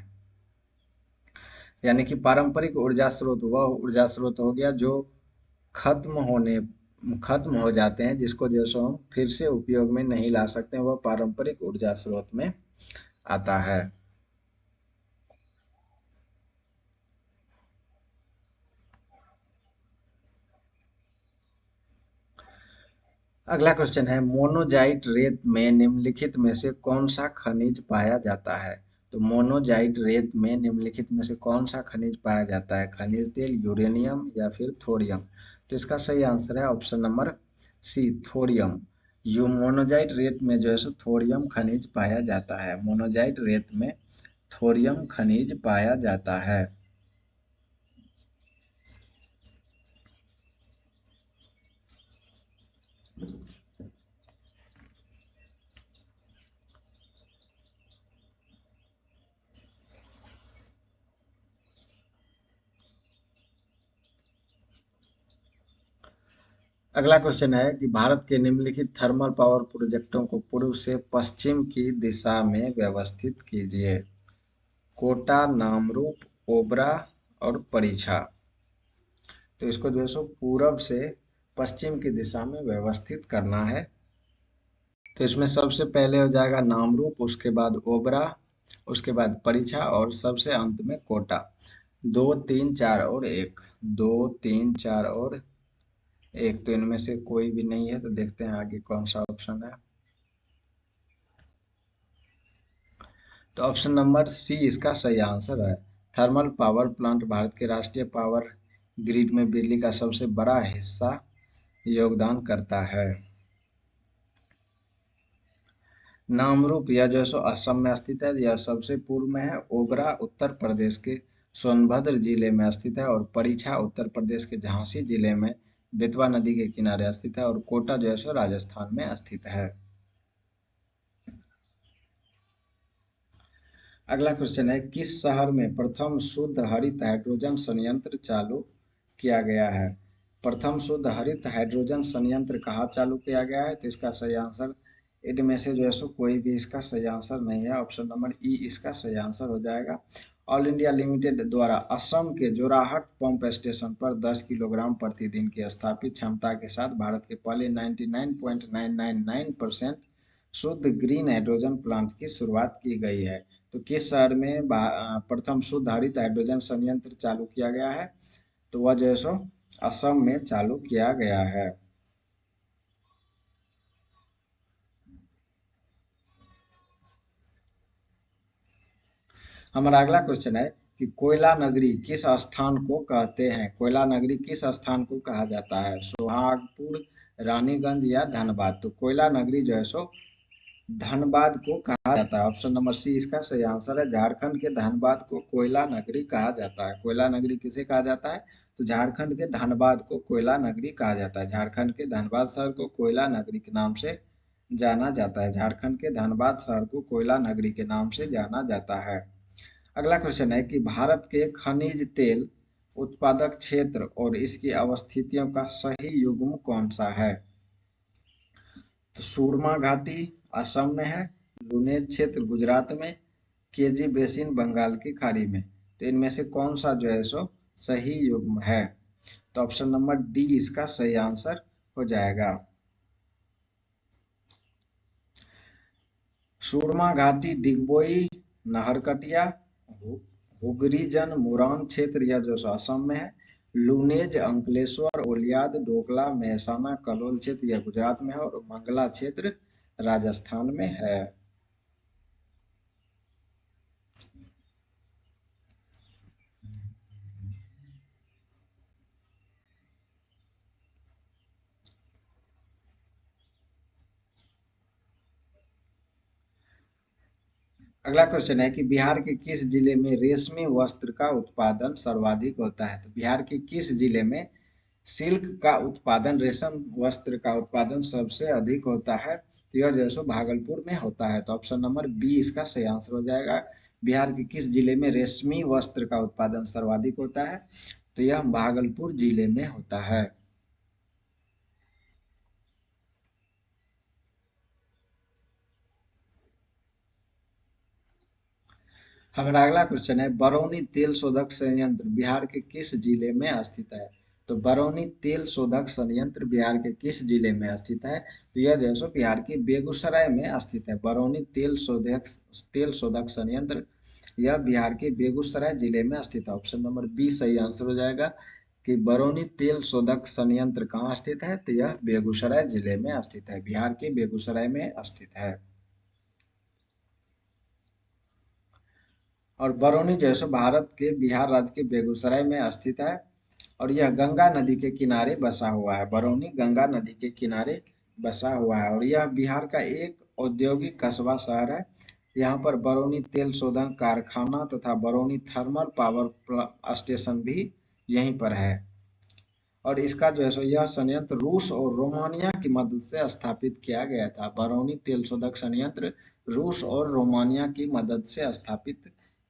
यानी कि पारंपरिक ऊर्जा स्रोत वह ऊर्जा स्रोत हो गया जो खत्म होने खत्म हो जाते हैं, जिसको जो सो हम फिर से उपयोग में नहीं ला सकते हैं, वह पारंपरिक ऊर्जा स्रोत में आता है। अगला क्वेश्चन है मोनोजाइट रेत में निम्नलिखित में से कौन सा खनिज पाया जाता है। तो मोनोजाइट रेत में निम्नलिखित में से कौन सा खनिज पाया जाता है। खनिज तेल, यूरेनियम या फिर थोरियम। तो इसका सही आंसर है ऑप्शन नंबर सी थोरियम। यू मोनोजाइट रेत में जो है सो थोरियम खनिज पाया जाता है। मोनोजाइट रेत में थोरियम खनिज पाया जाता है। अगला क्वेश्चन है कि भारत के निम्नलिखित थर्मल पावर प्रोजेक्टों को पूर्व से पश्चिम की दिशा में व्यवस्थित कीजिए। कोटा, नामरूप, ओबरा और परीक्षा। तो इसको जो है सो पूरब से पश्चिम की दिशा में व्यवस्थित करना है। तो इसमें सबसे पहले हो जाएगा नामरूप, उसके बाद ओबरा, उसके बाद परीक्षा और सबसे अंत में कोटा। दो, तीन, चार और एक। दो, तीन, चार और एक। तो इनमें से कोई भी नहीं है, तो देखते हैं आगे कौन सा ऑप्शन है। तो ऑप्शन नंबर सी इसका सही आंसर है। थर्मल पावर प्लांट भारत के राष्ट्रीय पावर ग्रिड में बिजली का सबसे बड़ा हिस्सा योगदान करता है। नामरूप यह जो है सो असम में स्थित है, यह सबसे पूर्व में है। ओबरा उत्तर प्रदेश के सोनभद्र जिले में स्थित है। और परीक्षा उत्तर प्रदेश के झांसी जिले में बेतवा नदी के किनारे स्थित है। और कोटा जो है सो राजस्थान में स्थित है। अगला क्वेश्चन है, किस शहर में प्रथम शुद्ध हरित हाइड्रोजन संयंत्र चालू किया गया है? प्रथम शुद्ध हरित हाइड्रोजन संयंत्र कहाँ चालू किया गया है? तो इसका सही आंसर, इनमें से जो है सो कोई भी इसका सही आंसर नहीं है। ऑप्शन नंबर ई इसका सही आंसर हो जाएगा। ऑल इंडिया लिमिटेड द्वारा असम के जोराहट पंप स्टेशन पर 10 किलोग्राम प्रतिदिन की स्थापित क्षमता के साथ भारत के पहले 99.999% शुद्ध ग्रीन हाइड्रोजन प्लांट की शुरुआत की गई है। तो किस शहर में प्रथम शुद्ध हरित हाइड्रोजन संयंत्र चालू किया गया है? तो वह जो है सो असम में चालू किया गया है। हमारा अगला क्वेश्चन है कि कोयला नगरी किस स्थान को कहते हैं? कोयला नगरी किस स्थान को कहा जाता है? सोहागपुर, रानीगंज या धनबाद? तो कोयला नगरी जो है सो धनबाद को कहा जाता है। ऑप्शन नंबर सी इसका सही आंसर है। झारखंड के धनबाद को कोयला नगरी कहा जाता है। कोयला नगरी किसे कहा जाता है? तो झारखंड के धनबाद को कोयला नगरी कहा जाता है। झारखंड के धनबाद शहर को कोयला नगरी के नाम से जाना जाता है। झारखंड के धनबाद शहर को कोयला नगरी के नाम से जाना जाता है। अगला क्वेश्चन है कि भारत के खनिज तेल उत्पादक क्षेत्र और इसकी अवस्थितियों का सही युग्म कौन सा है? तो सुरमा घाटी असम में है, लुनेज क्षेत्र गुजरात में, केजी बेसिन बंगाल की खाड़ी में। तो इनमें से कौन सा जो है सो सही युग्म है? तो ऑप्शन नंबर डी इसका सही आंसर हो जाएगा। सुरमा घाटी डिगबोई नहरकटिया हुगरीजन मुरान क्षेत्र यह जो सो असम में है। लुनेज अंकलेश्वर ओलियाद डोकला मेहसाना कलोल क्षेत्र यह गुजरात में है। और मंगला क्षेत्र राजस्थान में है। अगला क्वेश्चन है कि बिहार के किस जिले में रेशमी वस्त्र का उत्पादन सर्वाधिक होता है? तो बिहार के किस जिले में सिल्क का उत्पादन, रेशम वस्त्र का उत्पादन सबसे अधिक होता है? तो यह जो है सो भागलपुर में होता है। तो ऑप्शन नंबर बी इसका सही आंसर हो जाएगा। बिहार के किस जिले में रेशमी वस्त्र का उत्पादन सर्वाधिक होता है? तो यह भागलपुर जिले में होता है। हमारा अगला क्वेश्चन है, बरौनी तेल शोधक संयंत्र बिहार के किस जिले में स्थित है? तो बरौनी तेल शोधक संयंत्र बिहार के किस जिले में स्थित है? तो यह जो है सो बिहार के बेगूसराय में स्थित है। बरौनी तेल शोधक संयंत्र यह बिहार के बेगूसराय जिले में स्थित है। ऑप्शन नंबर बी सही आंसर हो जाएगा कि बरौनी तेल शोधक संयंत्र कहाँ स्थित है? तो यह बेगूसराय जिले में स्थित है, बिहार के बेगूसराय में स्थित है। और बरौनी जो है सो भारत के बिहार राज्य के बेगूसराय में स्थित है। और यह गंगा नदी के किनारे बसा हुआ है। बरौनी गंगा नदी के किनारे बसा हुआ है। और यह बिहार का एक औद्योगिक कस्बा शहर है। यहाँ पर बरौनी तेल शोधन कारखाना तथा बरौनी थर्मल पावर स्टेशन भी यहीं पर है। और इसका जो है सो यह संयंत्र रूस और रोमानिया की मदद से स्थापित किया गया था। बरौनी तेल शोधक संयंत्र रूस और रोमानिया की मदद से स्थापित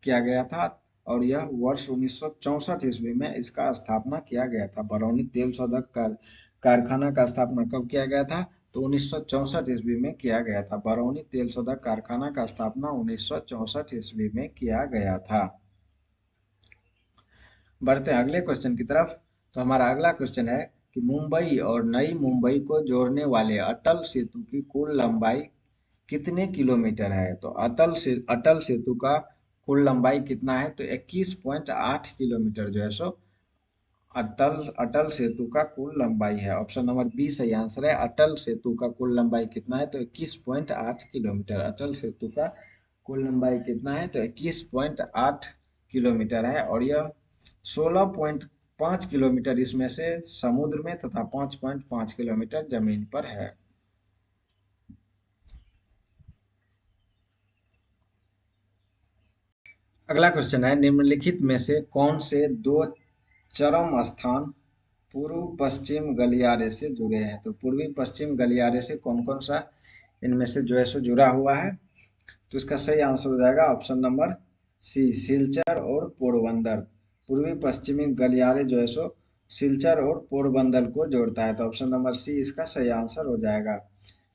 किया गया था। और यह वर्ष 1964 ईस्वी में इसका स्थापना किया गया था। बरौनी तेल शोधक कारखाना का स्थापना कब किया गया था? तो 1964 ईस्वी में किया गया था। बरौनी तेल शोधक कारखाना का स्थापना 1964 ईस्वी में किया गया था। बढ़ते हैं अगले क्वेश्चन की तरफ। तो हमारा अगला क्वेश्चन है कि मुंबई और नई मुंबई को जोड़ने वाले अटल सेतु की कुल लंबाई कितने किलोमीटर है? तो अटल सेतु का कुल लंबाई कितना है? तो 21.8 किलोमीटर जो है सो अटल अटल सेतु का कुल लंबाई है। ऑप्शन नंबर बी सही आंसर है। अटल सेतु का कुल लंबाई कितना है? तो 21.8 किलोमीटर। अटल सेतु का कुल लंबाई कितना है? तो 21.8 किलोमीटर है। और यह 16.5 किलोमीटर इसमें से समुद्र में तथा 5.5 किलोमीटर जमीन पर है। अगला क्वेश्चन है, निम्नलिखित में से कौन से दो चरम स्थान पूर्व पश्चिम गलियारे से जुड़े हैं? तो पूर्वी पश्चिम गलियारे से कौन कौन सा इनमें से जो है सो जुड़ा हुआ है? तो इसका सही आंसर हो जाएगा ऑप्शन नंबर सी सिलचर और पोरबंदर। पूर्वी पश्चिमी गलियारे जो है सो सिलचर और पोरबंदर को जोड़ता है, तो ऑप्शन नंबर सी इसका सही आंसर हो जाएगा।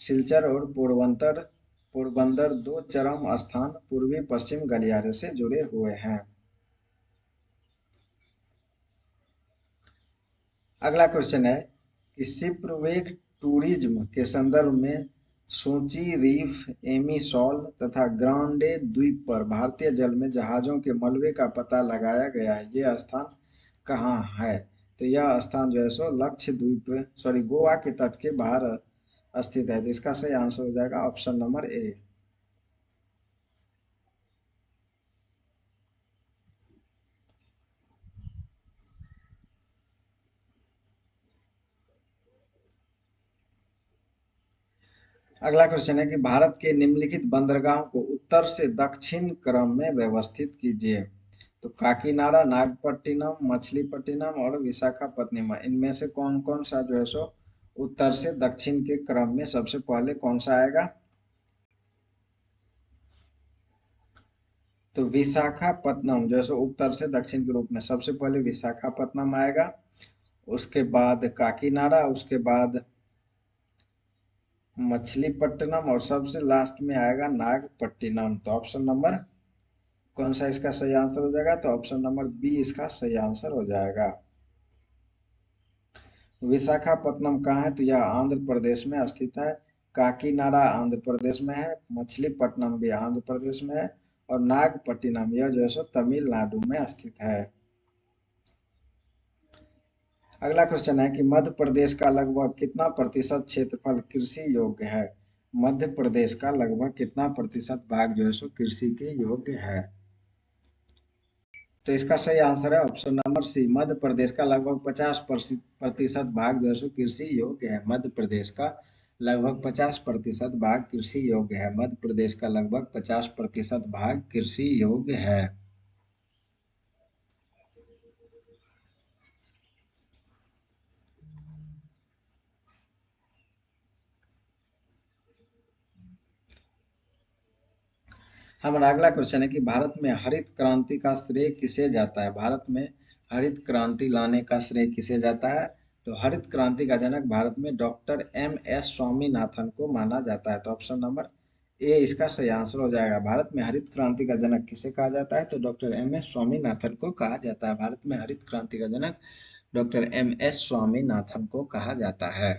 सिलचर और पोरबंदर पोरबंदर दो चरम स्थान पूर्वी पश्चिम गलियारे से जुड़े हुए हैं। अगला क्वेश्चन है कि शिप्रवेग टूरिज्म के संदर्भ में सोची रीफ, एमीसॉल तथा ग्रांडे द्वीप पर भारतीय जल में जहाजों के मलबे का पता लगाया गया है। यह स्थान कहाँ है? तो यह स्थान जो है सो लक्षद्वीप सॉरी गोवा के तट के बाहर स्थित है, तो इसका सही आंसर हो जाएगा ऑप्शन नंबर ए। अगला क्वेश्चन है कि भारत के निम्नलिखित बंदरगाहों को उत्तर से दक्षिण क्रम में व्यवस्थित कीजिए। तो काकीनाडा, नागपट्टिनम, मछलीपट्टिनम और विशाखापट्टनम, इनमें से कौन कौन सा जो है सो उत्तर से दक्षिण के क्रम में सबसे पहले कौन सा आएगा? तो विशाखापट्टनम जो है सो उत्तर से दक्षिण के रूप में सबसे पहले विशाखापट्टनम आएगा, उसके बाद काकीनाडा, उसके बाद मछलीपट्टनम और सबसे लास्ट में आएगा नागपट्टिनम। तो ऑप्शन नंबर कौन सा इसका सही आंसर हो जाएगा? तो ऑप्शन नंबर बी इसका सही आंसर हो जाएगा। विशाखापट्टनम कहाँ है? तो यह आंध्र प्रदेश में स्थित है। काकीनाडा आंध्र प्रदेश में है, मछलीपट्टनम भी आंध्र प्रदेश में है और नागपट्टिनम यह जो है सो तमिलनाडु में स्थित है। अगला क्वेश्चन है कि मध्य प्रदेश का लगभग कितना प्रतिशत क्षेत्रफल कृषि योग्य है? मध्य प्रदेश का लगभग कितना प्रतिशत भाग जो है सो कृषि के योग्य है? तो इसका सही आंसर है ऑप्शन नंबर सी। मध्य प्रदेश का लगभग 50% भाग जो है सो कृषि योग्य है। मध्य प्रदेश का लगभग 50% भाग कृषि योग्य है। मध्य प्रदेश का लगभग 50% भाग कृषि योग्य है। हमारा अगला क्वेश्चन है कि भारत में हरित क्रांति का श्रेय किसे जाता है? भारत में हरित क्रांति लाने का श्रेय किसे जाता है? तो हरित क्रांति का जनक भारत में डॉक्टर एम एस स्वामीनाथन को माना जाता है, तो ऑप्शन नंबर ए इसका सही आंसर हो जाएगा। भारत में हरित क्रांति का जनक किसे कहा जाता है? तो डॉक्टर एम एस स्वामीनाथन को कहा जाता है। भारत में हरित क्रांति का जनक डॉक्टर एम एस स्वामीनाथन को कहा जाता है।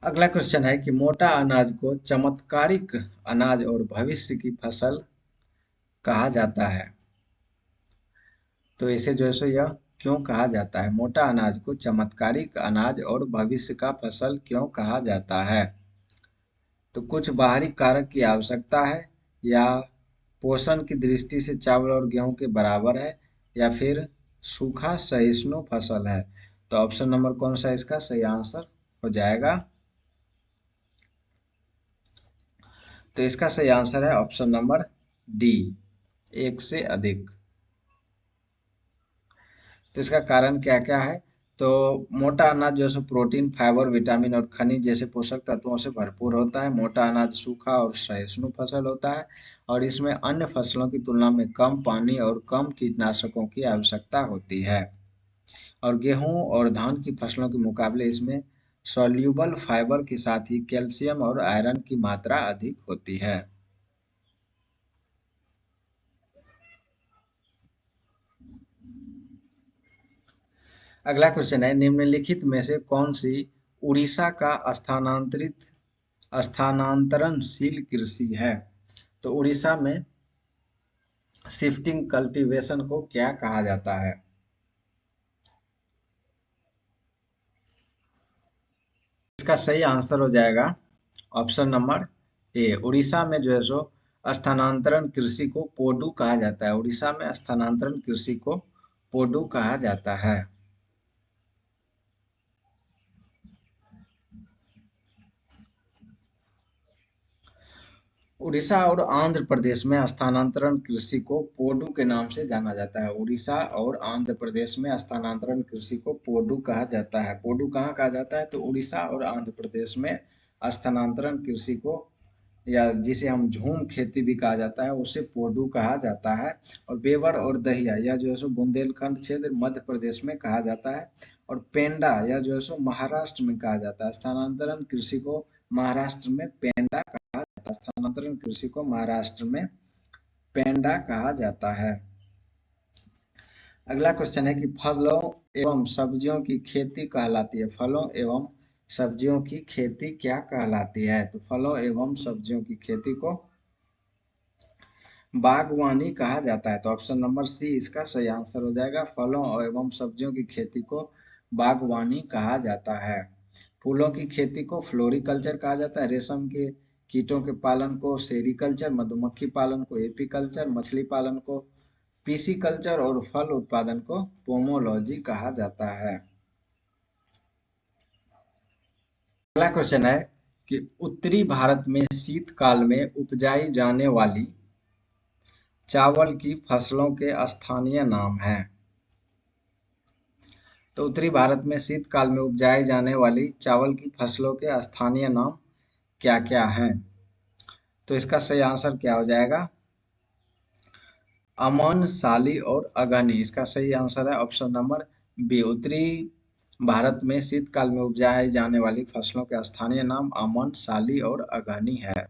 अगला क्वेश्चन है कि मोटा अनाज को चमत्कारिक अनाज और भविष्य की फसल कहा जाता है, तो इसे जो है सो यह क्यों कहा जाता है? मोटा अनाज को चमत्कारिक अनाज और भविष्य का फसल क्यों कहा जाता है? तो कुछ बाहरी कारक की आवश्यकता है, या पोषण की दृष्टि से चावल और गेहूं के बराबर है, या फिर सूखा सहिष्णु फसल है? तो ऑप्शन नंबर कौन सा इसका सही आंसर हो जाएगा? तो इसका सही आंसर है ऑप्शन नंबर डी, एक से अधिक। तो इसका कारण क्या क्या है? तो मोटा अनाज जो है सो प्रोटीन, फाइबर, विटामिन और खनिज जैसे पोषक तत्वों से भरपूर होता है। मोटा अनाज सूखा और सहिष्णु फसल होता है और इसमें अन्य फसलों की तुलना में कम पानी और कम कीटनाशकों की आवश्यकता होती है। और गेहूं और धान की फसलों के मुकाबले इसमें सॉल्यूबल फाइबर के साथ ही कैल्शियम और आयरन की मात्रा अधिक होती है। अगला क्वेश्चन है निम्नलिखित में से कौन सी उड़ीसा का स्थानांतरणशील कृषि है? तो उड़ीसा में शिफ्टिंग कल्टीवेशन को क्या कहा जाता है? इसका सही आंसर हो जाएगा ऑप्शन नंबर ए। उड़ीसा में जो है सो स्थानांतरण कृषि को पोडू कहा जाता है। उड़ीसा में स्थानांतरण कृषि को पोडू कहा जाता है। उड़ीसा और आंध्र प्रदेश में स्थानांतरण कृषि को पोडू के नाम से जाना जाता है। उड़ीसा और आंध्र प्रदेश में स्थानांतरण कृषि को पोडू कहा जाता है। पोडू कहाँ कहा जाता है? तो उड़ीसा और आंध्र प्रदेश में स्थानांतरण कृषि को या जिसे हम झूम खेती भी कहा जाता है, उसे पोडू कहा जाता है। और बेवर और दहिया यह जो है सो बुंदेलखंड क्षेत्र मध्य प्रदेश में कहा जाता है। और पेंडा यह जो है सो महाराष्ट्र में कहा जाता है। स्थानांतरण कृषि को महाराष्ट्र में पेंडा कहा जाता है। स्थानांतरण कृषि को महाराष्ट्र में पेंडा कहा जाता है। अगला क्वेश्चन है कि फलों एवं सब्जियों की खेती कहलाती है। फलों एवं सब्जियों की खेती क्या कहलाती है? तो फलों एवं सब्जियों की खेती को बागवानी कहा जाता है। तो ऑप्शन नंबर सी इसका सही आंसर हो जाएगा। फलों एवं सब्जियों की खेती को बागवानी कहा जाता है। फूलों की खेती को फ्लोरिकल्चर कहा जाता है। रेशम के कीटों के पालन को सेरिकल्चर, मधुमक्खी पालन को एपीकल्चर, मछली पालन को पीसीकल्चर और फल उत्पादन को पोमोलॉजी कहा जाता है। अगला क्वेश्चन है कि उत्तरी भारत में शीतकाल में उपजाई जाने वाली चावल की फसलों के स्थानीय नाम हैं। तो उत्तरी भारत में शीतकाल में उपजाई जाने वाली चावल की फसलों के स्थानीय नाम क्या क्या हैं? तो इसका सही आंसर क्या हो जाएगा? अमन, साली और अगहनी। इसका सही आंसर है ऑप्शन नंबर बी। उत्तरी भारत में शीतकाल में उपजाई जाने वाली फसलों के स्थानीय नाम अमन, साली और अगहनी है।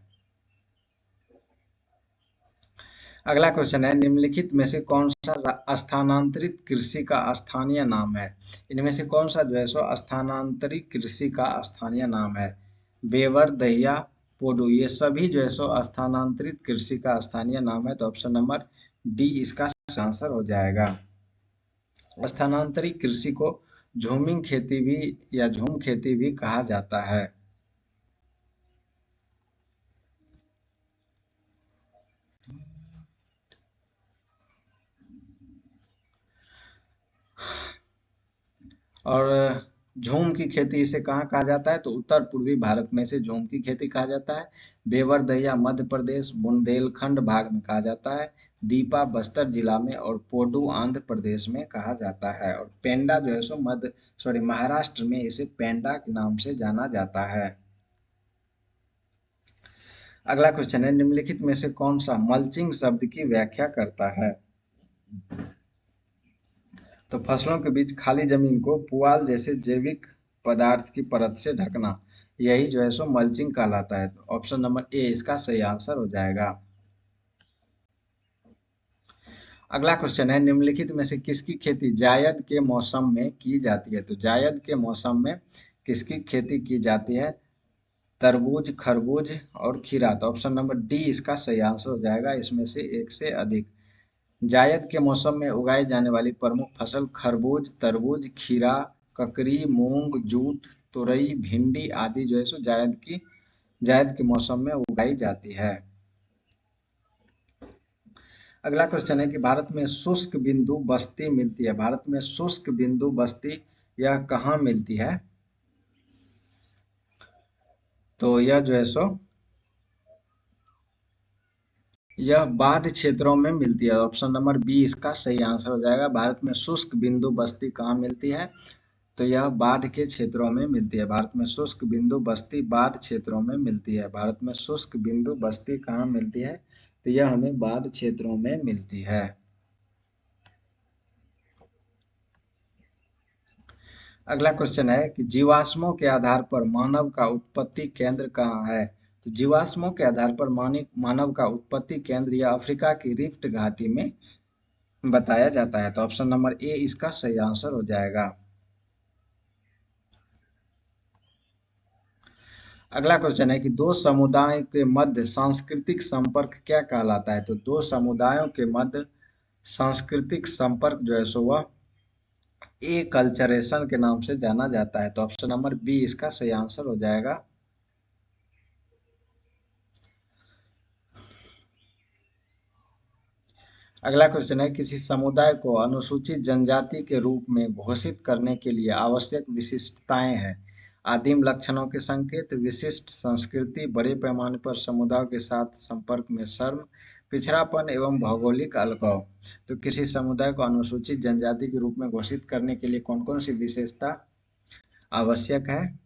अगला क्वेश्चन है निम्नलिखित में से कौन सा स्थानांतरित कृषि का स्थानीय नाम है? इनमें से कौन सा जो है सो स्थानांतरित कृषि का स्थानीय नाम है? बेवर, दहिया, पोडू ये सभी जो है सो स्थानांतरित कृषि का स्थानीय नाम है। तो ऑप्शन नंबर डी इसका आंसर हो जाएगा। स्थानांतरित कृषि को झूमिंग खेती भी या झूम खेती भी कहा जाता है। और झूम की खेती इसे कहाँ कहा जाता है? तो उत्तर पूर्वी भारत में से झूम की खेती कहा जाता है। बेवर दहिया मध्य प्रदेश बुंदेलखंड भाग में कहा जाता है। दीपा बस्तर जिला में और पोडू आंध्र प्रदेश में कहा जाता है। और पेंडा जो है सो महाराष्ट्र में इसे पेंडा के नाम से जाना जाता है। अगला क्वेश्चन है निम्नलिखित में से कौन सा मल्चिंग शब्द की व्याख्या करता है? तो फसलों के बीच खाली जमीन को पुआल जैसे जैविक पदार्थ की परत से ढकना, यही जो है सो मल्चिंग कहलाता है। ऑप्शन नंबर ए इसका सही आंसर हो जाएगा। अगला क्वेश्चन है निम्नलिखित में से किसकी खेती जायद के मौसम में की जाती है? तो जायद के मौसम में किसकी खेती की जाती है? तरबूज, खरबूज और खीरा। तो ऑप्शन नंबर डी इसका सही आंसर हो जाएगा। इसमें से एक से अधिक। जायद के मौसम में उगाई जाने वाली प्रमुख फसल खरबूज, तरबूज, खीरा, ककड़ी, मूंग, जूट, तुरई, भिंडी आदि जो है सो जायद के मौसम में उगाई जाती है। अगला क्वेश्चन है कि भारत में शुष्क बिंदु बस्ती मिलती है। भारत में शुष्क बिंदु बस्ती यह कहाँ मिलती है? तो यह जो है सो यह बाढ़ क्षेत्रों में मिलती है। ऑप्शन नंबर बी इसका सही आंसर हो जाएगा। भारत में शुष्क बिंदु बस्ती कहाँ मिलती है? तो यह बाढ़ के क्षेत्रों में मिलती है। भारत में शुष्क बिंदु बस्ती बाढ़ क्षेत्रों में मिलती है। भारत में शुष्क बिंदु बस्ती कहाँ मिलती है? तो यह हमें बाढ़ क्षेत्रों में मिलती है। अगला क्वेश्चन है कि जीवाश्मों के आधार पर मानव का उत्पत्ति केंद्र कहाँ है? तो जीवाश्मों के आधार पर मानव का उत्पत्ति केंद्र यह अफ्रीका की रिफ्ट घाटी में बताया जाता है। तो ऑप्शन नंबर ए इसका सही आंसर हो जाएगा। अगला क्वेश्चन है कि दो समुदायों के मध्य सांस्कृतिक संपर्क क्या कहलाता है? तो दो समुदायों के मध्य सांस्कृतिक संपर्क जो है सो वह ए कल्चरेशन के नाम से जाना जाता है। तो ऑप्शन नंबर बी इसका सही आंसर हो जाएगा। अगला क्वेश्चन है किसी समुदाय को अनुसूचित जनजाति के रूप में घोषित करने के लिए आवश्यक विशिष्टताएं हैं। आदिम लक्षणों के संकेत, विशिष्ट संस्कृति, बड़े पैमाने पर समुदाय के साथ संपर्क में शर्म, पिछड़ापन एवं भौगोलिक अलगाव। तो किसी समुदाय को अनुसूचित जनजाति के रूप में घोषित करने के लिए कौन कौन सी विशेषता आवश्यक है?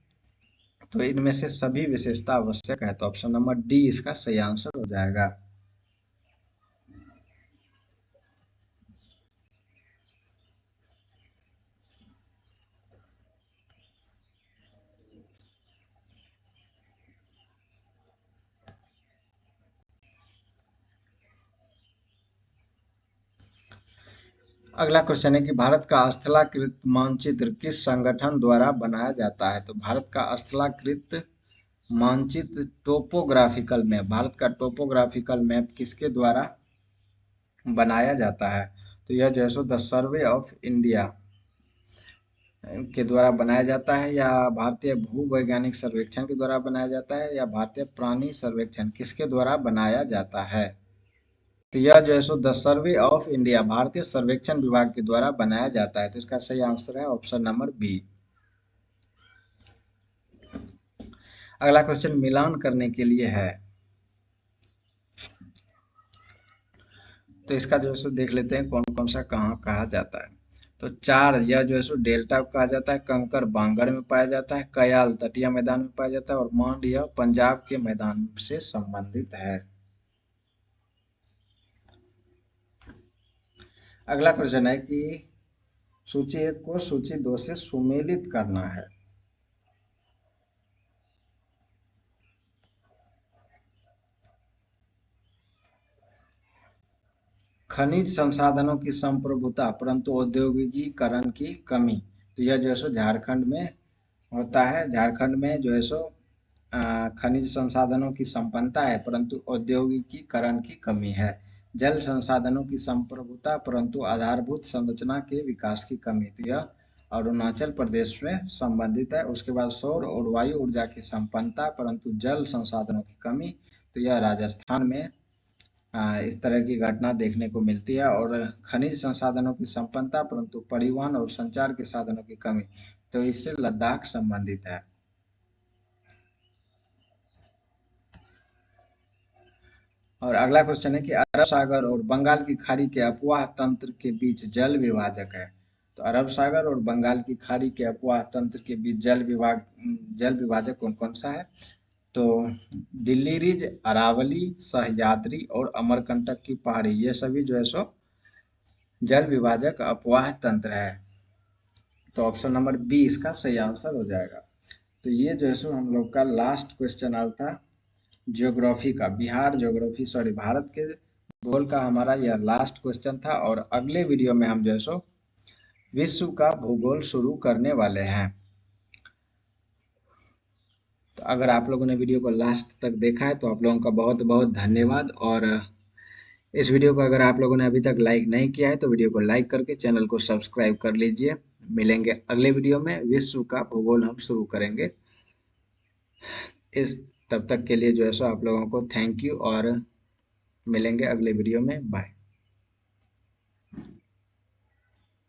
तो इनमें से सभी विशेषता आवश्यक है, तो ऑप्शन नंबर डी इसका सही आंसर हो जाएगा। अगला क्वेश्चन है कि भारत का स्थलाकृत मानचित्र किस संगठन द्वारा बनाया जाता है? तो भारत का स्थलाकृत मानचित्र टोपोग्राफिकल मैप, भारत का टोपोग्राफिकल मैप किसके द्वारा बनाया जाता है? तो यह जो है so the survey of India के द्वारा बनाया जाता है, या भारतीय भूवैज्ञानिक सर्वेक्षण के द्वारा बनाया जाता है, या भारतीय प्राणी सर्वेक्षण, किसके द्वारा बनाया जाता है? तो यह जो है so the survey of India भारतीय सर्वेक्षण विभाग के द्वारा बनाया जाता है, तो इसका सही आंसर है ऑप्शन नंबर बी। अगला क्वेश्चन मिलान करने के लिए है, तो इसका जो है सो देख लेते हैं कौन कौन सा कहाँ कहा जाता है। तो चार, यह जो है सो डेल्टा कहा जाता है, कंकर बांगड़ में पाया जाता है, कयाल तटीय मैदान में पाया जाता है, और मांड यह पंजाब के मैदान से संबंधित है। अगला क्वेश्चन है कि सूची एक को सूची दो से सुमेलित करना है। खनिज संसाधनों की संप्रभुता परंतु औद्योगिकीकरण की कमी, तो यह जो है सो झारखंड में होता है। झारखंड में जो है सो खनिज संसाधनों की संपन्नता है परंतु औद्योगिकीकरण की कमी है। जल संसाधनों की संप्रभुता परंतु आधारभूत संरचना के विकास की कमी, तो यह अरुणाचल प्रदेश में संबंधित है। उसके बाद सौर और वायु ऊर्जा की संपन्नता परंतु जल संसाधनों की कमी, तो यह राजस्थान में इस तरह की घटना देखने को मिलती है। और खनिज संसाधनों की संपन्नता परंतु परिवहन और संचार के साधनों की कमी, तो इससे लद्दाख संबंधित है। और अगला क्वेश्चन है कि अरब सागर और बंगाल की खाड़ी के अपवाह तंत्र के बीच जल विभाजक है। तो अरब सागर और बंगाल की खाड़ी के अपवाह तंत्र के बीच जल विभाजक कौन कौन सा है? तो दिल्ली रिज, अरावली, सह्याद्री और अमरकंटक की पहाड़ी, ये सभी जो है सो जल विभाजक अपवाह तंत्र है। तो ऑप्शन नंबर बी इसका सही आंसर हो जाएगा। तो ये जो है सो हम लोग का लास्ट क्वेश्चन आल था ज्योग्राफी का, बिहार ज्योग्राफी सॉरी भारत के भूगोल का हमारा यह लास्ट क्वेश्चन था। और अगले वीडियो में हम जो है सो विश्व का भूगोल शुरू करने वाले हैं। तो अगर आप लोगों ने वीडियो को लास्ट तक देखा है तो आप लोगों का बहुत बहुत धन्यवाद। और इस वीडियो को अगर आप लोगों ने अभी तक लाइक नहीं किया है तो वीडियो को लाइक करके चैनल को सब्सक्राइब कर लीजिए। मिलेंगे अगले वीडियो में, विश्व का भूगोल हम शुरू करेंगे। इस तब तक के लिए जो है सो आप लोगों को थैंक यू, और मिलेंगे अगले वीडियो में। बाय।